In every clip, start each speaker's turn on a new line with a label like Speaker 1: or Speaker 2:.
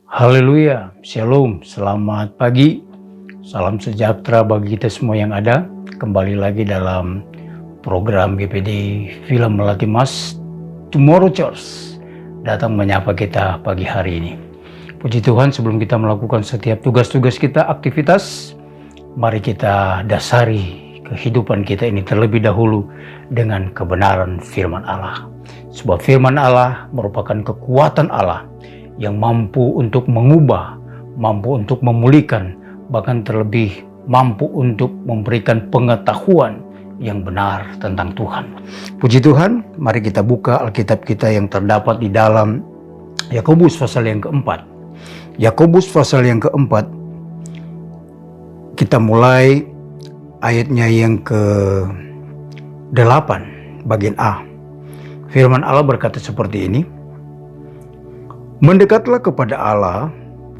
Speaker 1: Haleluya, Shalom, selamat pagi, salam sejahtera bagi kita semua yang ada. Kembali lagi dalam program GPD Film Melati Mas, Tomorrow Church, datang menyapa kita pagi hari ini. Puji Tuhan, sebelum kita melakukan setiap tugas-tugas kita, aktivitas, mari kita dasari kehidupan kita ini terlebih dahulu dengan kebenaran firman Allah. Sebab firman Allah merupakan kekuatan Allah yang mampu untuk mengubah, mampu untuk memulihkan, bahkan terlebih mampu untuk memberikan pengetahuan yang benar tentang Tuhan. Puji Tuhan, mari kita buka Alkitab kita yang terdapat di dalam Yakobus pasal yang keempat. Yakobus pasal yang keempat, kita mulai ayatnya yang ke-8 bagian A. Firman Allah berkata seperti ini, "Mendekatlah kepada Allah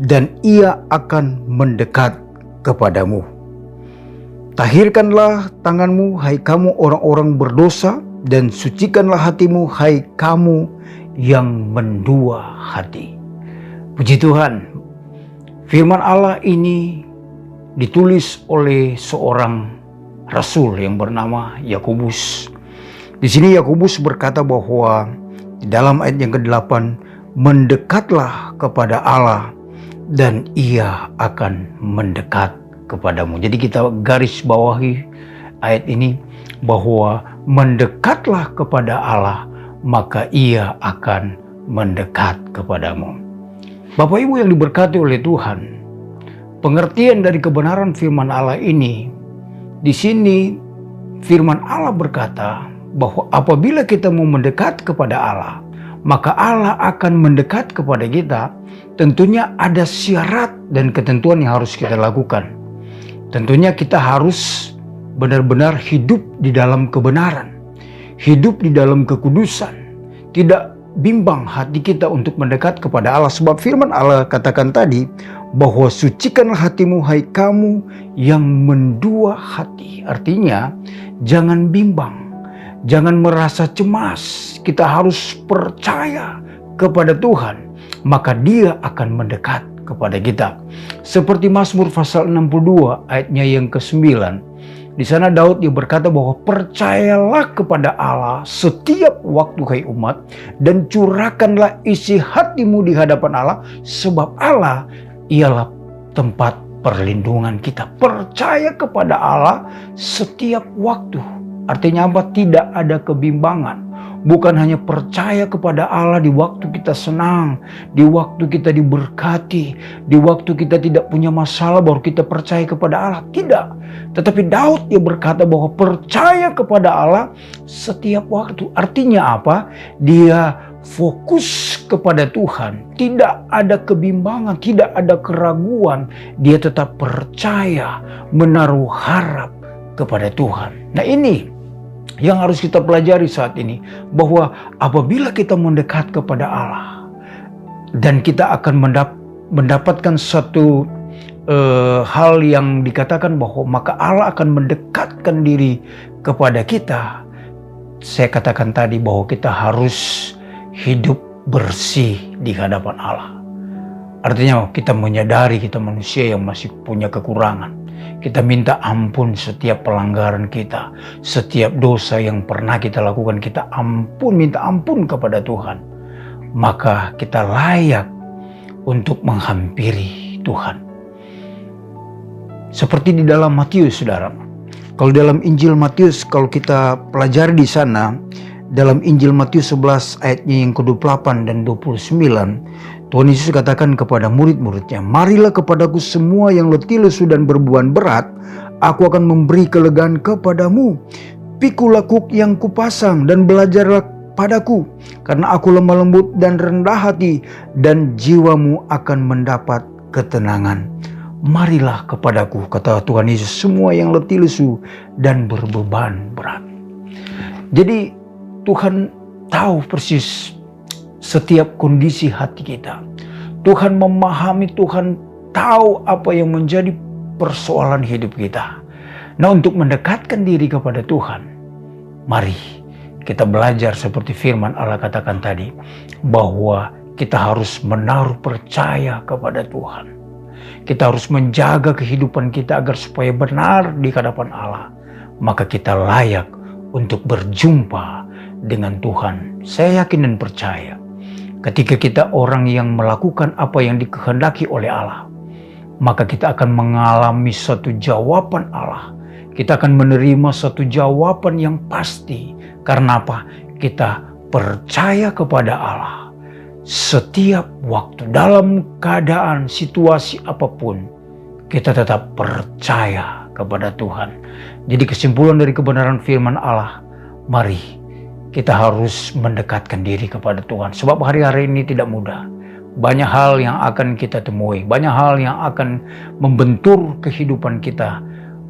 Speaker 1: dan Ia akan mendekat kepadamu. Tahirkanlah tanganmu, hai kamu orang-orang berdosa, dan sucikanlah hatimu, hai kamu yang mendua hati." Puji Tuhan, firman Allah ini ditulis oleh seorang rasul yang bernama Yakobus. Di sini Yakobus berkata bahwa di dalam ayat yang ke-8, "Mendekatlah kepada Allah dan Ia akan mendekat kepadamu." Jadi kita garis bawahi ayat ini bahwa mendekatlah kepada Allah, maka Ia akan mendekat kepadamu. Bapak Ibu yang diberkati oleh Tuhan, pengertian dari kebenaran firman Allah ini, di sini firman Allah berkata bahwa apabila kita mau mendekat kepada Allah, maka Allah akan mendekat kepada kita. Tentunya ada syarat dan ketentuan yang harus kita lakukan. Tentunya kita harus benar-benar hidup di dalam kebenaran, hidup di dalam kekudusan, tidak bimbang hati kita untuk mendekat kepada Allah. Sebab firman Allah katakan tadi bahwa sucikanlah hatimu, hai kamu yang mendua hati. Artinya jangan bimbang, jangan merasa cemas. Kita harus percaya kepada Tuhan, maka Dia akan mendekat kepada kita. Seperti Mazmur pasal 62 ayatnya yang ke-9. Di sana Daud dia berkata bahwa percayalah kepada Allah setiap waktu, hai umat, dan curahkanlah isi hatimu di hadapan Allah, sebab Allah ialah tempat perlindungan kita. Percaya kepada Allah setiap waktu. Artinya apa? Tidak ada kebimbangan. Bukan hanya percaya kepada Allah di waktu kita senang, di waktu kita diberkati, di waktu kita tidak punya masalah baru kita percaya kepada Allah. Tidak. Tetapi Daud dia berkata bahwa percaya kepada Allah setiap waktu. Artinya apa? Dia fokus kepada Tuhan. Tidak ada kebimbangan, tidak ada keraguan. Dia tetap percaya, menaruh harap kepada Tuhan. Nah, ini yang harus kita pelajari saat ini, bahwa apabila kita mendekat kepada Allah dan kita akan mendapatkan satu hal yang dikatakan bahwa maka Allah akan mendekatkan diri kepada kita. Saya katakan tadi bahwa kita harus hidup bersih di hadapan Allah. Artinya kita menyadari kita manusia yang masih punya kekurangan. Kita minta ampun setiap pelanggaran kita, setiap dosa yang pernah kita lakukan, kita minta ampun kepada Tuhan. Maka kita layak untuk menghampiri Tuhan. Seperti di dalam Matius, saudara. Kalau dalam Injil Matius, kalau kita pelajari di sana, dalam Injil Matius 11 ayatnya yang ke-28 dan 29, Tuhan Yesus katakan kepada murid-muridnya, "Marilah kepadaku semua yang letih lesu dan berbeban berat, aku akan memberi kelegaan kepadamu. Pikulah kuk yang kupasang dan belajarlah padaku, karena aku lemah lembut dan rendah hati, dan jiwamu akan mendapat ketenangan. Marilah kepadaku," kata Tuhan Yesus, "semua yang letih lesu dan berbeban berat." Jadi Tuhan tahu persis setiap kondisi hati kita. Tuhan memahami, Tuhan tahu apa yang menjadi persoalan hidup kita. Nah, untuk mendekatkan diri kepada Tuhan, mari kita belajar seperti firman Allah katakan tadi, bahwa kita harus menaruh percaya kepada Tuhan. Kita harus menjaga kehidupan kita agar supaya benar di hadapan Allah. Maka kita layak untuk berjumpa dengan Tuhan. Saya yakin dan percaya ketika kita orang yang melakukan apa yang dikehendaki oleh Allah, maka kita akan mengalami satu jawaban Allah. Kita akan menerima satu jawaban yang pasti. Karena apa? Kita percaya kepada Allah. Setiap waktu, dalam keadaan, situasi apapun, kita tetap percaya kepada Tuhan. Jadi kesimpulan dari kebenaran firman Allah, mari kita harus mendekatkan diri kepada Tuhan. Sebab hari-hari ini tidak mudah. Banyak hal yang akan kita temui, banyak hal yang akan membentur kehidupan kita,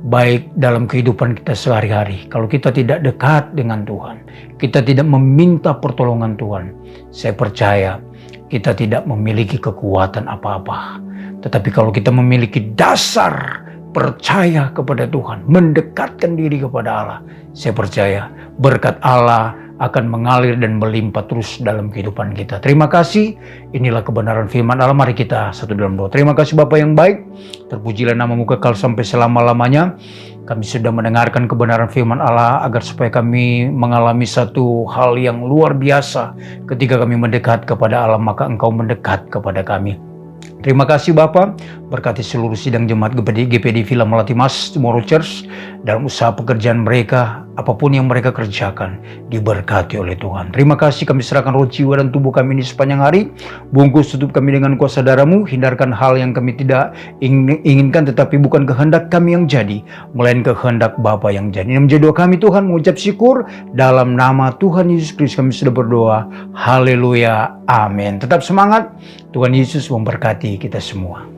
Speaker 1: baik dalam kehidupan kita sehari-hari. Kalau kita tidak dekat dengan Tuhan, kita tidak meminta pertolongan Tuhan, saya percaya kita tidak memiliki kekuatan apa-apa. Tetapi kalau kita memiliki dasar percaya kepada Tuhan, mendekatkan diri kepada Allah, saya percaya berkat Allah akan mengalir dan melimpah terus dalam kehidupan kita. Terima kasih. Inilah kebenaran firman Allah. Mari kita satu dalam doa. Terima kasih Bapa yang baik. Terpujilah namamu kekal sampai selama-lamanya. Kami sudah mendengarkan kebenaran firman Allah agar supaya kami mengalami satu hal yang luar biasa. Ketika kami mendekat kepada Allah, maka Engkau mendekat kepada kami. Terima kasih Bapa, berkati seluruh sidang jemaat GPD Villa Melati Mas Tomorrow Church dalam usaha pekerjaan mereka, apapun yang mereka kerjakan, diberkati oleh Tuhan. Terima kasih, kami serahkan roh, jiwa, dan tubuh kami ini sepanjang hari. Bungkus tutup kami dengan kuasa darah-Mu, hindarkan hal yang kami tidak inginkan, tetapi bukan kehendak kami yang jadi, melainkan kehendak Bapa yang jadi. Ini menjadi doa kami Tuhan, mengucap syukur dalam nama Tuhan Yesus Kristus kami sudah berdoa. Haleluya, amin. Tetap semangat, Tuhan Yesus memberkati kita semua.